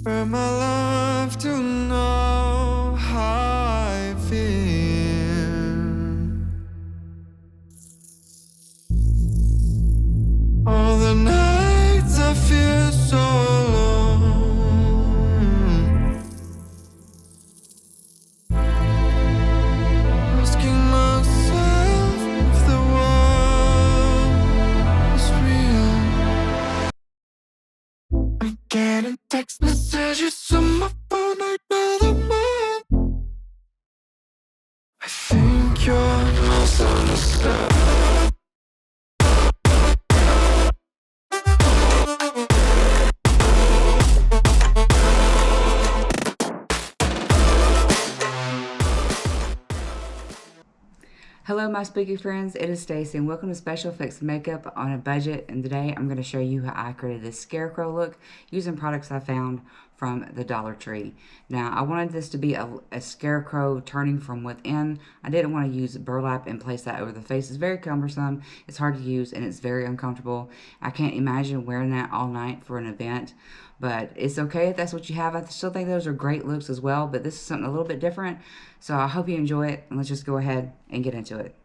for my love to know how I feel. All the nights I feel so alone, asking myself if the world is real. I'm getting text messages on my phone, another mine. I think you're misunderstood. Hello my spooky friends, it is Stacy and welcome to Special Effects Makeup on a Budget, and today I'm going to show you how I created this Scarecrow look using products I found from the Dollar Tree. Now I wanted this to be a scarecrow turning from within. I didn't want to use burlap and place that over the face. It's very cumbersome, it's hard to use, and it's very uncomfortable. I can't imagine wearing that all night for an event. But it's okay if that's what you have. I still think those are great looks as well, but this is something a little bit different. So I hope you enjoy it, and let's just go ahead and get into it.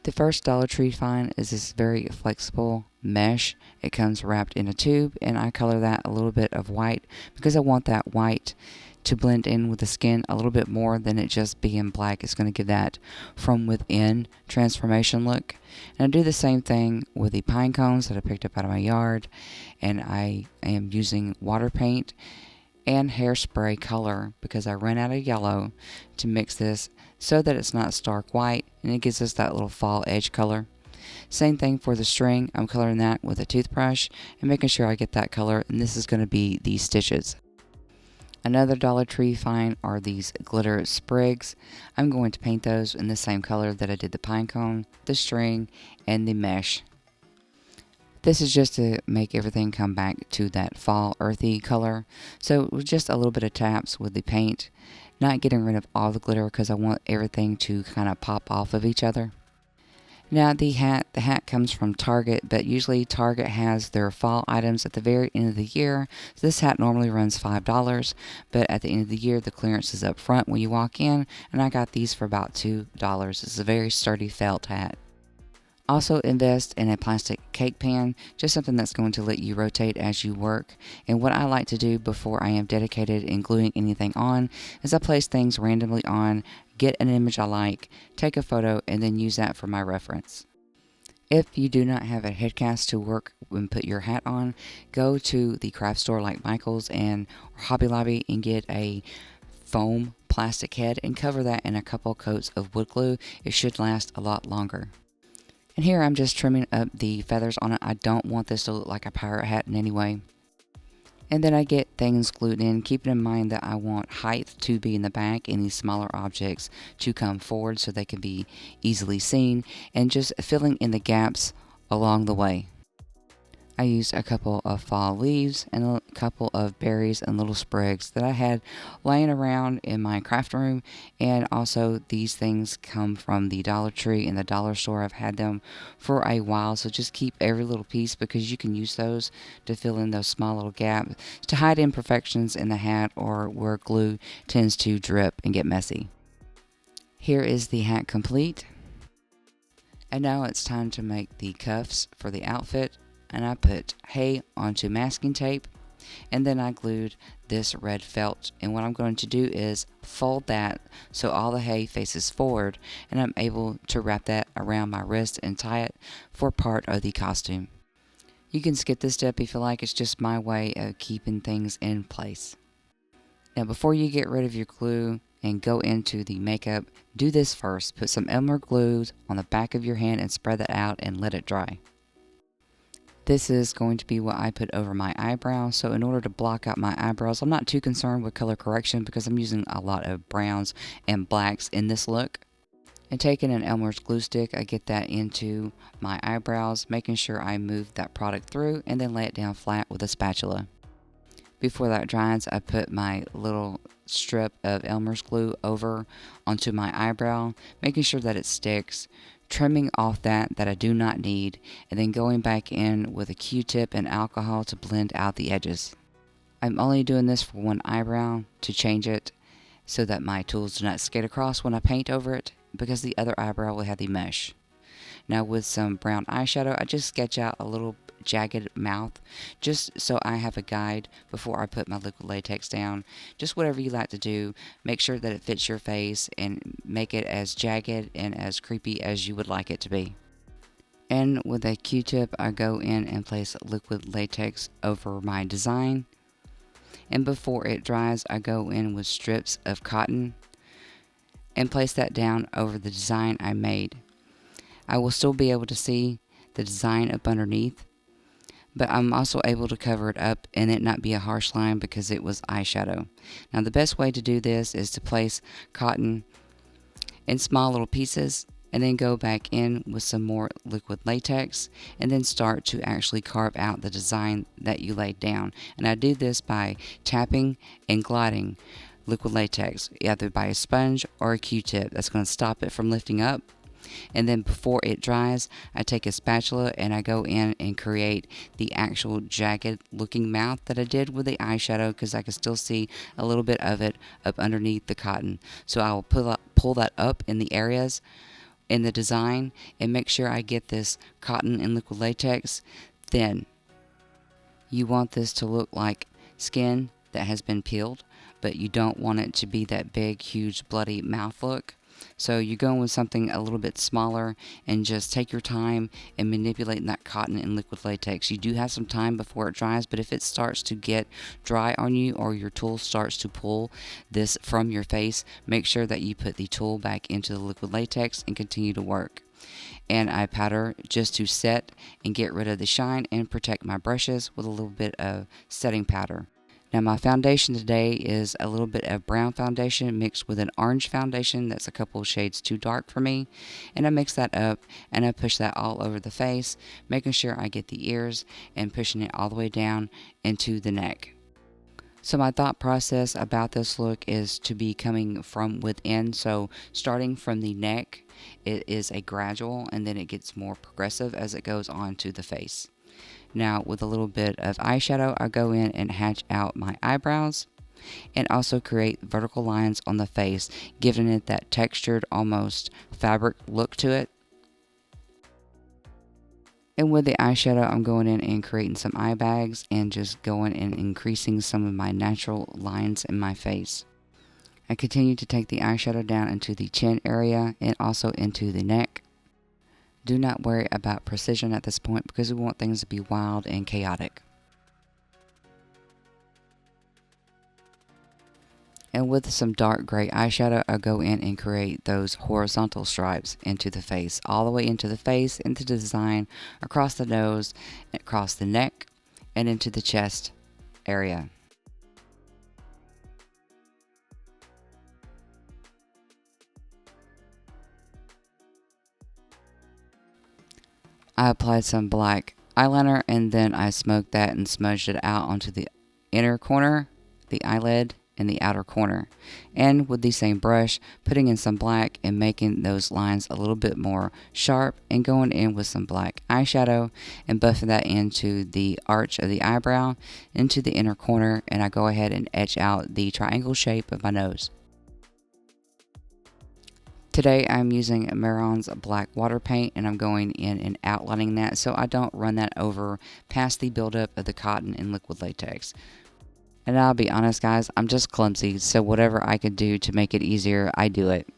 The first Dollar Tree find is this very flexible mesh. It comes wrapped in a tube, and I color that a little bit of white because I want that white to blend in with the skin a little bit more than it just being black. It's going to give that from within transformation look. And I do the same thing with the pine cones that I picked up out of my yard, and I am using water paint and hairspray color because I ran out of yellow to mix this so that it's not stark white, and it gives us that little fall edge color. Same thing for the string. I'm coloring that with a toothbrush and making sure I get that color, and this is going to be these stitches. Another Dollar Tree find are these glitter sprigs. I'm going to paint those in the same color that I did the pine cone, the string, and the mesh. This is just to make everything come back to that fall earthy color. So with just a little bit of taps with the paint, not getting rid of all the glitter because I want everything to kind of pop off of each other. Now the hat comes from Target, but usually Target has their fall items at the very end of the year. So this hat normally runs $5, but at the end of the year the clearance is up front when you walk in, and I got these for about $2. It's a very sturdy felt hat. Also invest in a plastic cake pan, just something that's going to let you rotate as you work. And what I like to do before I am dedicated in gluing anything on is I place things randomly on, get an image I like, take a photo, and then use that for my reference. If you do not have a head cast to work and put your hat on, go to the craft store like Michael's and Hobby Lobby and get a foam plastic head and cover that in a couple coats of wood glue. It should last a lot longer. And here I'm just trimming up the feathers on it. I don't want this to look like a pirate hat in any way. And then I get things glued in, keeping in mind that I want height to be in the back and these smaller objects to come forward so they can be easily seen, and just filling in the gaps along the way. I used a couple of fall leaves and a couple of berries and little sprigs that I had laying around in my craft room, and also these things come from the Dollar Tree and the dollar store. I've had them for a while, so just keep every little piece because you can use those to fill in those small little gaps to hide imperfections in the hat or where glue tends to drip and get messy. Here is the hat complete, and now it's time to make the cuffs for the outfit. And I put hay onto masking tape, and then I glued this red felt, and what I'm going to do is fold that so all the hay faces forward, and I'm able to wrap that around my wrist and tie it for part of the costume. You can skip this step if you like. It's just my way of keeping things in place. Now before you get rid of your glue and go into the makeup, do this first. Put some Elmer glue on the back of your hand and spread that out and let it dry. This is going to be what I put over my eyebrow. So in order to block out my eyebrows, I'm not too concerned with color correction because I'm using a lot of browns and blacks in this look. And taking an Elmer's glue stick, I get that into my eyebrows, making sure I move that product through and then lay it down flat with a spatula. Before that dries, I put my little strip of Elmer's glue over onto my eyebrow, making sure that it sticks, trimming off that I do not need, and then going back in with a Q-tip and alcohol to blend out the edges. I'm only doing this for one eyebrow to change it so that my tools do not skate across when I paint over it, because the other eyebrow will have the mesh. Now with some brown eyeshadow, I just sketch out a little jagged mouth just so I have a guide before I put my liquid latex down. Just whatever you like to do, make sure that it fits your face and make it as jagged and as creepy as you would like it to be. And with a Q-tip, I go in and place liquid latex over my design. And before it dries, I go in with strips of cotton and place that down over the design I made. I will still be able to see the design up underneath, but I'm also able to cover it up and it not be a harsh line because it was eyeshadow. Now the best way to do this is to place cotton in small little pieces and then go back in with some more liquid latex and then start to actually carve out the design that you laid down. And I do this by tapping and gliding liquid latex, either by a sponge or a Q-tip. That's going to stop it from lifting up. And then before it dries, I take a spatula and I go in and create the actual jagged looking mouth that I did with the eyeshadow, because I can still see a little bit of it up underneath the cotton. So I will pull that up in the areas in the design and make sure I get this cotton and liquid latex thin. You want this to look like skin that has been peeled, but you don't want it to be that big, huge, bloody mouth look. So you're going with something a little bit smaller and just take your time and manipulating that cotton and liquid latex. You do have some time before it dries, but if it starts to get dry on you or your tool starts to pull this from your face, make sure that you put the tool back into the liquid latex and continue to work. And I powder just to set and get rid of the shine and protect my brushes with a little bit of setting powder. Now my foundation today is a little bit of brown foundation mixed with an orange foundation that's a couple of shades too dark for me. And I mix that up and I push that all over the face, making sure I get the ears and pushing it all the way down into the neck. So my thought process about this look is to be coming from within. So starting from the neck, it is a gradual and then it gets more progressive as it goes on to the face. Now with a little bit of eyeshadow, I go in and hatch out my eyebrows and also create vertical lines on the face, giving it that textured, almost fabric look to it. And with the eyeshadow, I'm going in and creating some eye bags and just going and increasing some of my natural lines in my face. I continue to take the eyeshadow down into the chin area and also into the neck. Do not worry about precision at this point because we want things to be wild and chaotic. And with some dark gray eyeshadow, I'll go in and create those horizontal stripes into the face, all the way into the face, into the design, across the nose, across the neck, and into the chest area. I applied some black eyeliner and then I smoked that and smudged it out onto the inner corner, the eyelid, and the outer corner. And with the same brush, putting in some black and making those lines a little bit more sharp and going in with some black eyeshadow and buffing that into the arch of the eyebrow, into the inner corner, and I go ahead and etch out the triangle shape of my nose. Today I'm using Mehron's black water paint and I'm going in and outlining that so I don't run that over past the buildup of the cotton and liquid latex. And I'll be honest guys, I'm just clumsy, so whatever I can do to make it easier, I do it.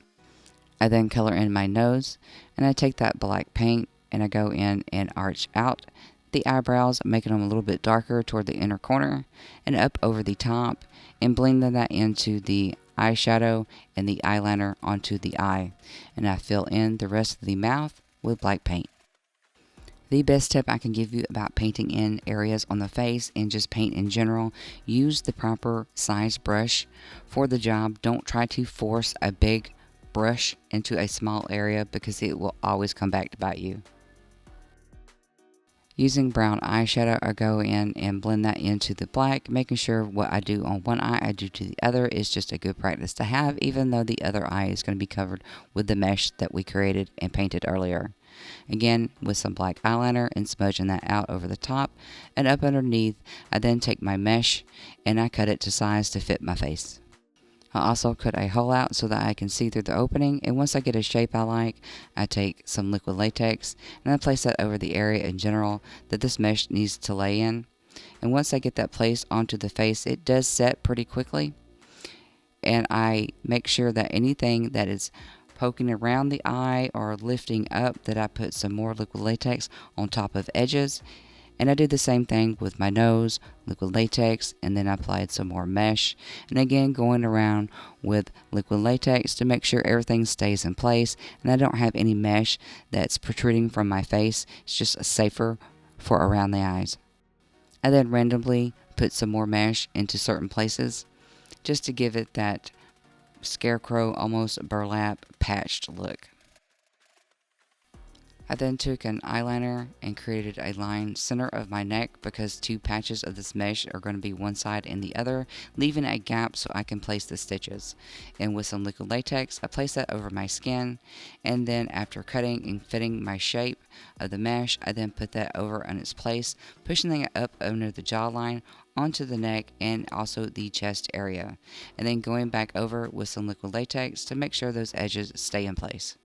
I then color in my nose and I take that black paint and I go in and arch out the eyebrows, making them a little bit darker toward the inner corner and up over the top and blending that into the eyeshadow and the eyeliner onto the eye, and I fill in the rest of the mouth with black paint. The best tip I can give you about painting in areas on the face and just paint in general, use the proper size brush for the job. Don't try to force a big brush into a small area because it will always come back to bite you. Using brown eyeshadow, I go in and blend that into the black, making sure what I do on one eye, I do to the other is just a good practice to have, even though the other eye is going to be covered with the mesh that we created and painted earlier. Again, with some black eyeliner and smudging that out over the top and up underneath, I then take my mesh and I cut it to size to fit my face. I also cut a hole out so that I can see through the opening, and once I get a shape I like, I take some liquid latex and I place that over the area in general that this mesh needs to lay in. And once I get that placed onto the face, it does set pretty quickly, and I make sure that anything that is poking around the eye or lifting up, that I put some more liquid latex on top of edges. And I did the same thing with my nose, liquid latex, and then I applied some more mesh. And again, going around with liquid latex to make sure everything stays in place and I don't have any mesh that's protruding from my face. It's just safer for around the eyes. I then randomly put some more mesh into certain places just to give it that Scarecrow, almost burlap, patched look. I then took an eyeliner and created a line center of my neck because two patches of this mesh are going to be one side and the other, leaving a gap so I can place the stitches. And with some liquid latex, I place that over my skin, and then after cutting and fitting my shape of the mesh, I then put that over on its place, pushing it up under the jawline, onto the neck, and also the chest area. And then going back over with some liquid latex to make sure those edges stay in place.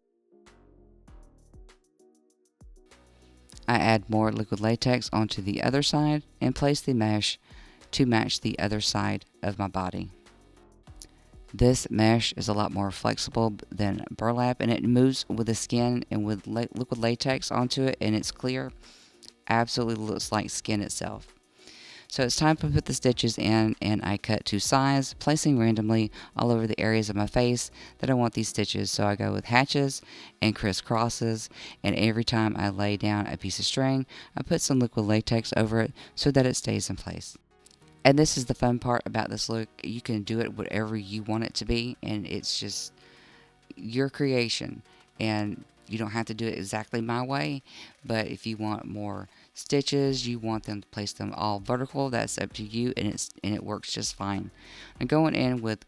I add more liquid latex onto the other side and place the mesh to match the other side of my body. This mesh is a lot more flexible than burlap, and it moves with the skin, and with liquid latex onto it and it's clear, absolutely looks like skin itself. So it's time to put the stitches in, and I cut to size, placing randomly all over the areas of my face that I want these stitches. So I go with hatches and crisscrosses, and every time I lay down a piece of string, I put some liquid latex over it so that it stays in place. And this is the fun part about this look. You can do it whatever you want it to be, and it's just your creation. And you don't have to do it exactly my way, but if you want more stitches, you want them to place them all vertical, that's up to you, and it works just fine. I'm going in with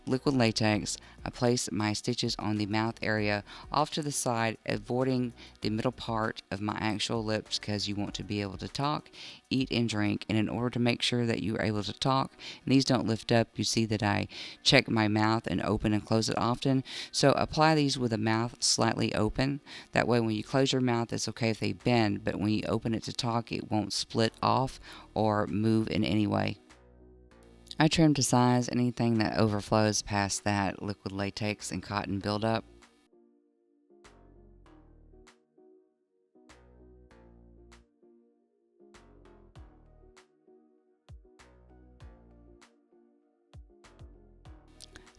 liquid latex. I place my stitches on the mouth area off to the side, avoiding the middle part of my actual lips because you want to be able to talk, eat, and drink. And in order to make sure that you are able to talk and these don't lift up, you see that I check my mouth and open and close it often. So apply these with the mouth slightly open. That way when you close your mouth, it's okay if they bend, but when you open it to talk, it won't split off or move in any way. I trim to size anything that overflows past that liquid latex and cotton buildup.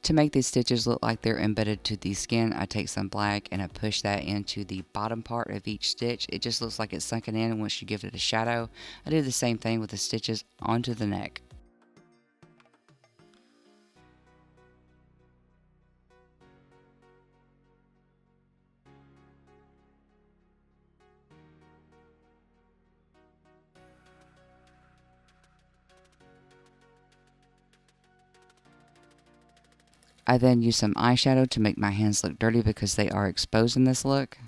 To make these stitches look like they're embedded to the skin, I take some black and I push that into the bottom part of each stitch. It just looks like it's sunken in once you give it a shadow. I do the same thing with the stitches onto the neck. I then use some eyeshadow to make my hands look dirty because they are exposed in this look.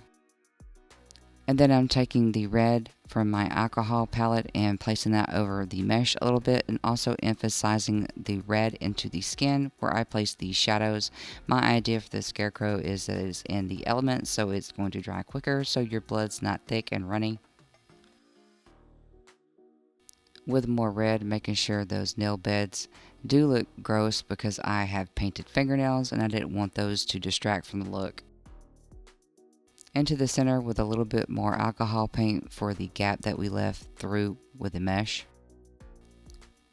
And then I'm taking the red from my alcohol palette and placing that over the mesh a little bit, and also emphasizing the red into the skin where I place the shadows. My idea for the Scarecrow is that it's in the elements, so it's going to dry quicker so your blood's not thick and runny. With more red, making sure those nail beds do look gross because I have painted fingernails and I didn't want those to distract from the look. Into the center with a little bit more alcohol paint for the gap that we left through with the mesh.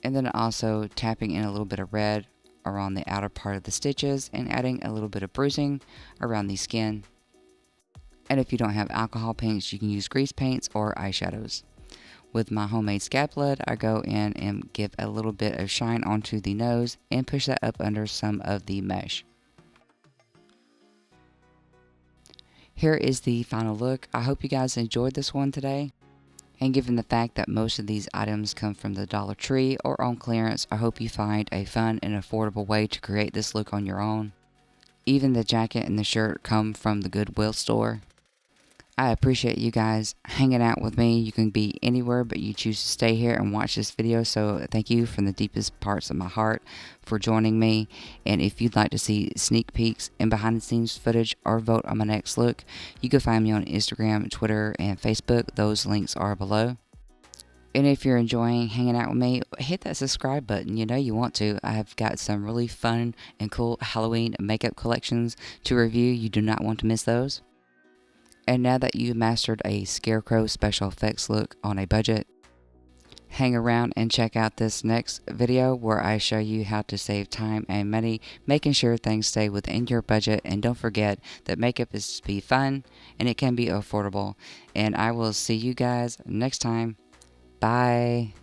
And then also tapping in a little bit of red around the outer part of the stitches and adding a little bit of bruising around the skin. And if you don't have alcohol paints, you can use grease paints or eyeshadows. With my homemade scalp lead, I go in and give a little bit of shine onto the nose and push that up under some of the mesh. Here is the final look. I hope you guys enjoyed this one today. And given the fact that most of these items come from the Dollar Tree or on clearance, I hope you find a fun and affordable way to create this look on your own. Even the jacket and the shirt come from the Goodwill store. I appreciate you guys hanging out with me. You can be anywhere, but you choose to stay here and watch this video. So thank you from the deepest parts of my heart for joining me. And if you'd like to see sneak peeks and behind the scenes footage or vote on my next look, you can find me on Instagram, Twitter, and Facebook. Those links are below. And if you're enjoying hanging out with me, hit that subscribe button. You know you want to. I have got some really fun and cool Halloween makeup collections to review. You do not want to miss those. And now that you've mastered a Scarecrow special effects look on a budget, hang around and check out this next video where I show you how to save time and money, making sure things stay within your budget. And don't forget that makeup is to be fun and it can be affordable. And I will see you guys next time. Bye.